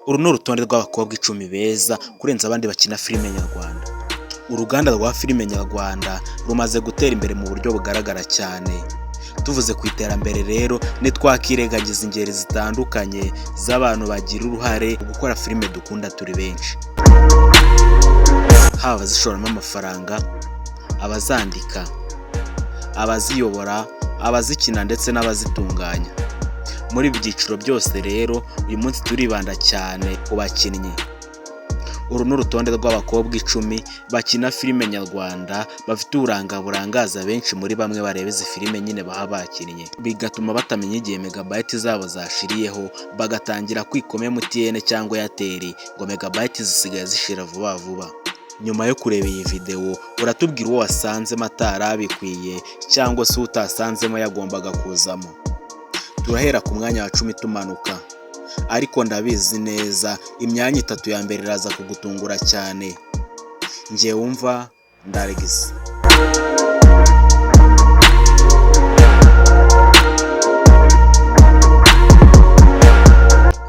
Uru ni urutonde rw'abakobwa 10 beza kurenza abandi bakina filime nyarwanda. Uruganda rwa filime nyarwanda rumaze gutera imbere mu buryo bugaragara cyane. Tuvuze ku iterambere rero ntitwakirengagiza ingeri zitandukanye z'abantu bagira uruhare mu gukora filime dukunda turi benshi. Haba abazishoramo amafaranga, abazandika, abaziyobora, abazikina ndetse n'abazitunganya. Muri ibi byiciro byose rero uyu munsi turibanda cyane ku bakinnyi. Uru ni urutonde rw'abakobwa 10 bakina filime nyarwanda bafite uburanga burangaza benshi muri bamwe bareba izi filime nyine baha bakinnye, bigatuma batamenya igihe megabyte zabo zashiriyeho bagatangira kwikoma MTN cyangwa Airtel ngo megabyte zisigaye zishira vuba vuba. Nyuma yo kureba iyi video uratubwira uwo wasanzemo atarabikwiye cyangwa se utasanzemo yagombaga kuzamo. Turahera ku mwanya wa 10 tumanuka, ariko ndabizi neza imyanya 3 ya mbere iraza kugutungura cyane. Ngiye wumva Ndaregisi.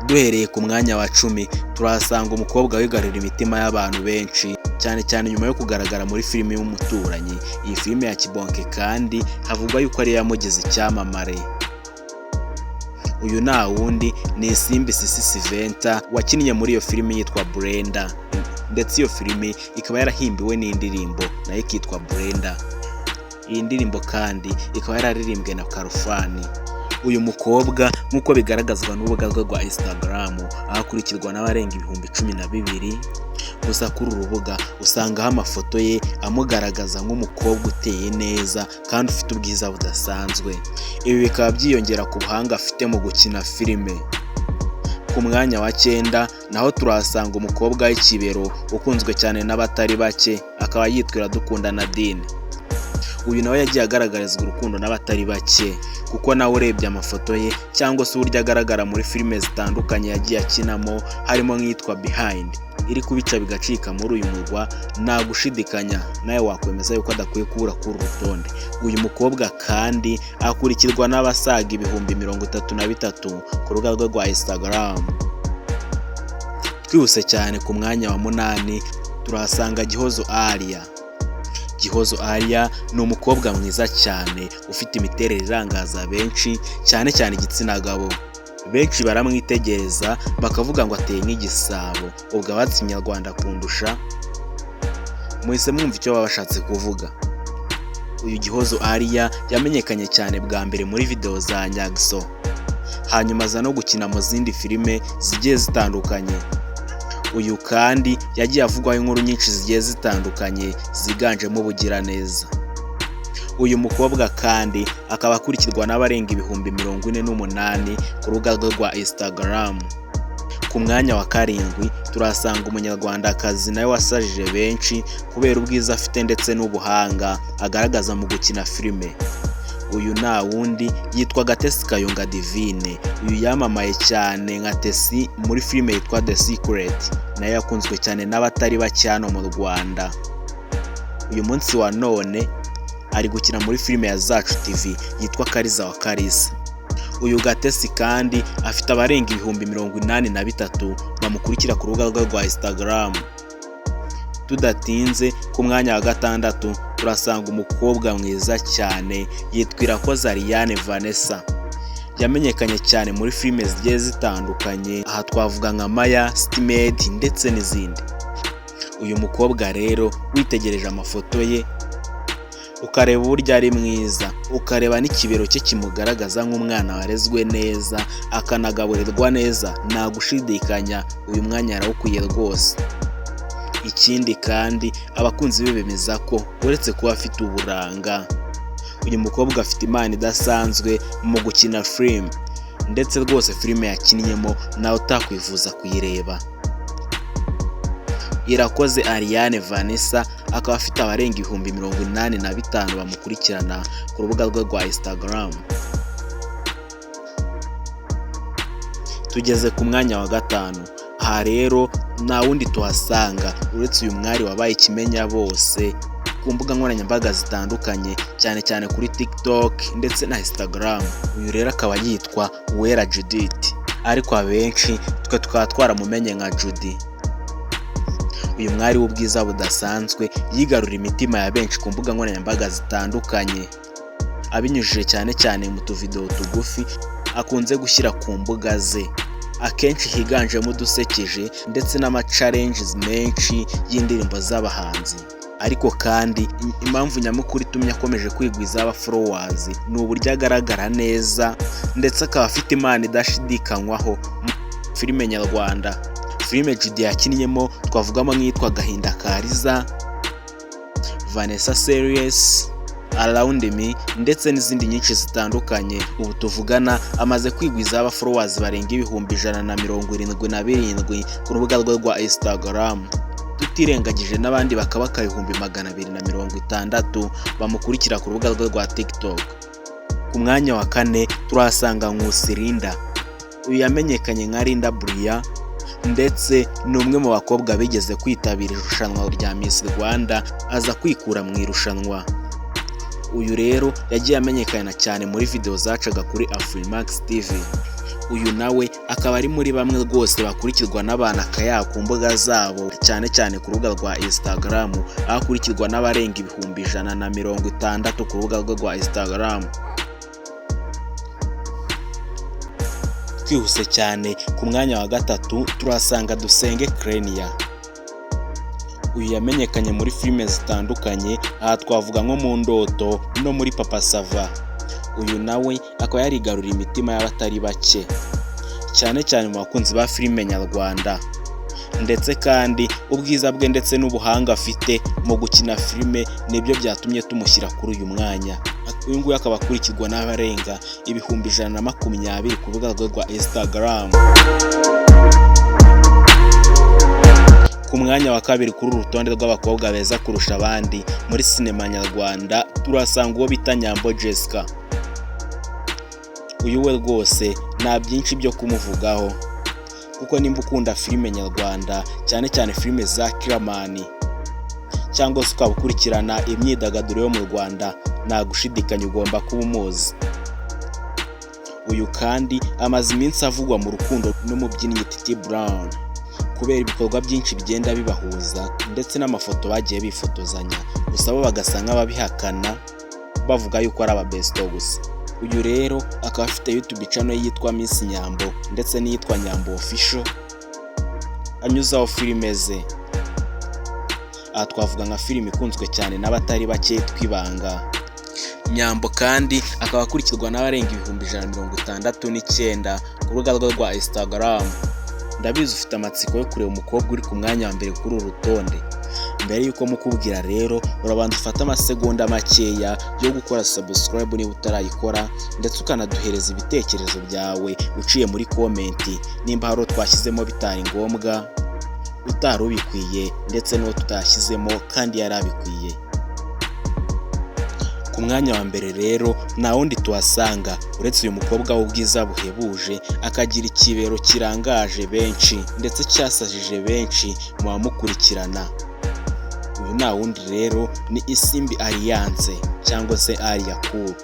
Duhereye ku mwanya wa 10 turahasanga umukobwa wigarurira imitima y'abantu benshi, cyane cyane nyuma yo kugaragara muri filime y'Umuturanyi. Iyi filime ya Kibonke kandi havugwa yuko ari yamugize icyamamare. Uyu nta wundi ni Isimbi Sisi Siventa wakinnye muri iyo filime yitwa Brenda, ndetse iyo filime ikaba yarahimbiwe n'indirimbo nayo ikitwa Brenda. Iyi ndirimbo kandi ikaba yararirimbwe na Karufani. Uyu mukobwa nk'uko bigaragazwa n'urubuga rwe rwa Instagram ahakurikirwa n'abarenga 12,000. Gusa kuri uru rubuga usangaho amafoto ye amugaragaza nk'umukobwa uteye neza kandi ufite ubwiza budasanzwe. Ibi bikaba byiyongera ku buhanga afite mu gukina filime. Ku mwanya wa 9 naho turahasanga umukobwa w'ikibero ukunzwe cyane n'abatari bake, akaba yitwa Iradukunda Nadine. Uyu nawe yagiye agaragarizwa urukundo n'abatari bake, kuko nawe urebye amafoto ye cyangwa se uburyo agaragara muri filime zitandukanye yagiye akinamo, harimo nk'iyitwa Behind iri kubica bigacika muri uyu murwa, nta gushidikanya nawe wakwemeza yuko adakwiye kubura kuri rutonde. Uyu mukobwa kandi akurikirwa n'abasaga 33,000 ku rubuga rwe rwa Instagram. Twihuse cyane ku mwanya wa 8 turahasanga Gihozo Alia. Gihozo Alia ni umukobwa mwiza cyane ufite imiterere irangaza benshi, cyane cyane igitsina gabo. Benshi baramwitegereza bakavuga ngo ateye nk'igisabo, ubwo abatsi nyarwanda kundusha muhise mwumva icyo baba bashatse kuvuga. Uyu Gihozo Alia yamenyekanye cyane bwa mbere muri video za Nyagso, hanyuma aza no gukina mu zindi filime zigiye zitandukanye. Uyu kandi yagiye avugwaho inkuru nyinshi zigiye zitandukanye ziganjemo ubugiraneza. Uyu mukobwa kandi akaba akurikirwa n'abarenga 48,000 ku rubuga rwe rwa Instagram. Ku mwanya wa 7 turahasanga umunyarwandakazi nawe wasajije benshi kubera ubwiza afite ndetse n'ubuhanga agaragaza mu gukina filime. Uyu nta wundi yitwa Gatesi Kayonga Divine. Uyu yamamaye cyane nka Tesi muri filime yitwa The Secret, nayo yakunzwe cyane n'abatari bake hano mu Rwanda. Uyu munsi wa none ari gukina muri filime ya Zacu TV yitwa Kariza wa Karisa. Uyu Gatesi kandi afite abarenga 83,000 bamukurikira ku rubuga rwe rwa Instagram. Tudatinze ku mwanya wa 6 turasanga umukobwa mwiza cyane yitwa Irakoze Ariane Vanessa. Yamenyekanye cyane muri filime zigiye zitandukanye, aha twavuga nka Maya, Stimed ndetse n'izindi. Uyu mukobwa rero witegereje amafoto ye ukareba uburyo ari mwiza, ukareba n'ikibero cye kimugaragaza nk'umwana warezwe neza akanagaburirwa neza, nta gushidikanya uyu mwanya yarawukwiye rwose. Ikindi kandi abakunzi be bemeza ko uretse kuba afite uburanga, uyu mukobwa afite imana idasanzwe mu gukina filime, ndetse rwose filime yakinnyemo nawe utakwifuza kuyireba. Irakoze Ariane Vanessa akaba afite abarenga 85,000 bamukurikirana ku rubuga rwe rwa Instagram. Tugeze ku mwanya wa 5. Aha rero nta wundi tuhasanga uretse uyu mwari wabaye ikimenya bose ku mbuga nkoranyambaga zitandukanye, cyane cyane kuri TikTok ndetse na Instagram. Uyu rero akaba yitwa Uwera Judith. ariko abenshi twe tukaba twaramumenye nka Judy. Uyu mwari w'ubwiza budasanzwe yigarura imitima ya benshi ku mbuga nkoranyambaga zitandukanye, abinyujije cyane cyane mu tuvideo tugufi akunze gushyira ku mbuga ze, akenshi higanjemo udusekeje ndetse n'ama-challenges menshi y'indirimbo z'abahanzi. Ariko kandi impamvu nyamukuru itumye akomeje kwigwiza aba followers ni uburyo agaragara neza ndetse akaba afite impano idashidikanywaho mu filime nyarwanda. Filime Judy yakinnyemo twavugamo nk'iyitwa Gahinda Kariza, Vanessa Series, Around Me ndetse n'izindi nyinshi zitandukanye. Ubu tuvugana amaze kwigwiza aba followers barenga 177,000 ku rubuga rwe rwa Instagram, tutirengagije n'abandi bakaba 260,000 bamukurikira ku rubuga rwe rwa TikTok. Ku mwanya wa 4 turahasanga Nkusi Linda. Uyu yamenyekanye nka Linda Buria ndetse ni umwe mu bakobwa bigeze kwitabira irushanwa rya Miss Rwanda aza kwikura mu irushanwa. Uyu rero yagiye amenyekana cyane muri video zacaga kuri Afrimax TV. Uyu nawe akaba ari muri bamwe rwose bakurikirwa n'abana akaya ku mbuga zabo, cyane cyane ku rubuga rwa Instagram, akurikirwa n'abarenga 160 ku rubuga rwe rwa Instagram. Twihuse cyane ku mwanya wa 3 turasanga Dusenge Crenia. Uyu yamenyekanye muri filime zitandukanye, aha twavuga nko mu Ndoto no muri Papa Sava. Uyu nawe akaba yarigarura imitima y'abatari bake, cyane cyane mu bakunzi ba filime nyarwanda, ndetse kandi ubwiza bwe ndetse n'ubuhanga afite mu gukina filime nibyo byatumye tumushyira kuri uyu mwanya. Uyu nguyu akaba akurikirwa n'abarenga 120,000 ku rubuga rwe rwa Instagram. Ku mwanya wa 2 kuri urutonde rw'abakobwa beza kurusha abandi muri sinema nyarwanda turasanga uwo bita Nyambo Jessica. Uyu we rwose nta byinshi byo kumuvugaho, kuko nimba ukunda filime nyarwanda cyane cyane filime za Kiramani cyangwa se ukaba ukurikirana imyidagaduro yo mu Rwanda, nta gushidikanya ugomba kuba umuzi. Uyu kandi amaze iminsi avugwa mu rukundo n'umubyinnyi Titi Brown kubera ibikorwa byinshi bigenda bibahuza ndetse n'amafoto bagiye bifotozanya, gusa bo bagasa nk'ababihakana bavuga yuko ari ababesto gusa. Uyu rero akaba afite YouTube channel yitwa Miss Nyambo ndetse n'iyitwa Nyambo Official, anyuzaho filime ze. Aha twavuga nka filime ikunzwe cyane n'abatari bake twibanga. Nyambo kandi akaba akurikirwa n'abarenga 169 ku rubuga rwe rwa Instagram. Ndabizi ufite amatsiko yo kureba umukobwa uri ku mwanya wa mbere kuri uru rutonde. Mbere yuko mukubwira rero urabanza ufata amasegonda makeya yo gukora subscribe niba utarayikora, ndetse ukanaduhereza ibitekerezo byawe uciye muri comment nimba hari twashyizemo bitari ngombwa, utari ubikwiye ndetse n'uwo tutashyizemo kandi yari abikwiye. Ku mwanya wa mbere rero nta wundi tuhasanga uretse uyu mukobwa w'ubwiza buhebuje, akagira ikibero kirangaje benshi ndetse cyasajije benshi mu bamukurikirana. Uyu nta wundi rero ni Isimbi Alliance cyangwa se Alia Cool.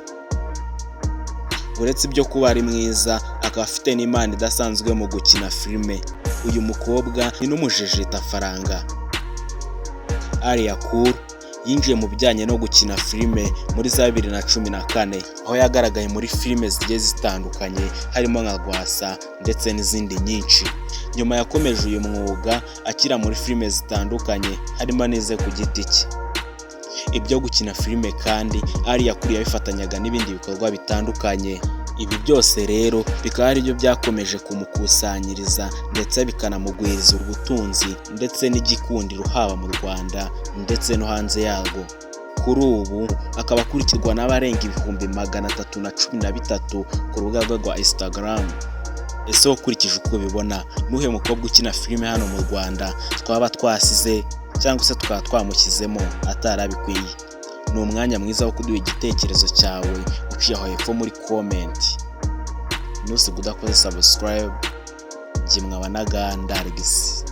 Uretse ibyo kuba ari mwiza, akaba afite n'imana idasanzwe mu gukina filime. Uyu mukobwa ni n'umujejeta faranga. Alia Cool yinjiye mu bijyanye no gukina filime muri za 2014, aho yagaragaye muri filime zigiye zitandukanye harimo nka Rwasa ndetse n'izindi nyinshi. Nyuma yakomeje uyu mwuga akira muri filime zitandukanye harimo n'ize ku giti cye. Ibyo gukina filime kandi ari yakuriye abifatanyaga n'ibindi bikorwa bitandukanye. Ibi byose rero bikaba ari byo byakomeje kumukusanyiriza ndetse bikanamugwiriza ubutunzi ndetse n'igikundiro haba mu Rwanda ndetse no hanze yarwo. Kuri ubu akaba akurikirwa n'abarenga 313 ku rubuga rwe rwa Instagram. Ese ukurikije uko bibona, nuhe mukobwa ukina filime hano mu Rwanda twaba twasize cyangwa se tukaba twamushyizemo atarabikwiye? Ni umwanya mwiza wo kuduha igitekerezo cyawe uciye aho hepfo muri comment. Nusige udakoze subscribe, jye mwabanaga Ndargis.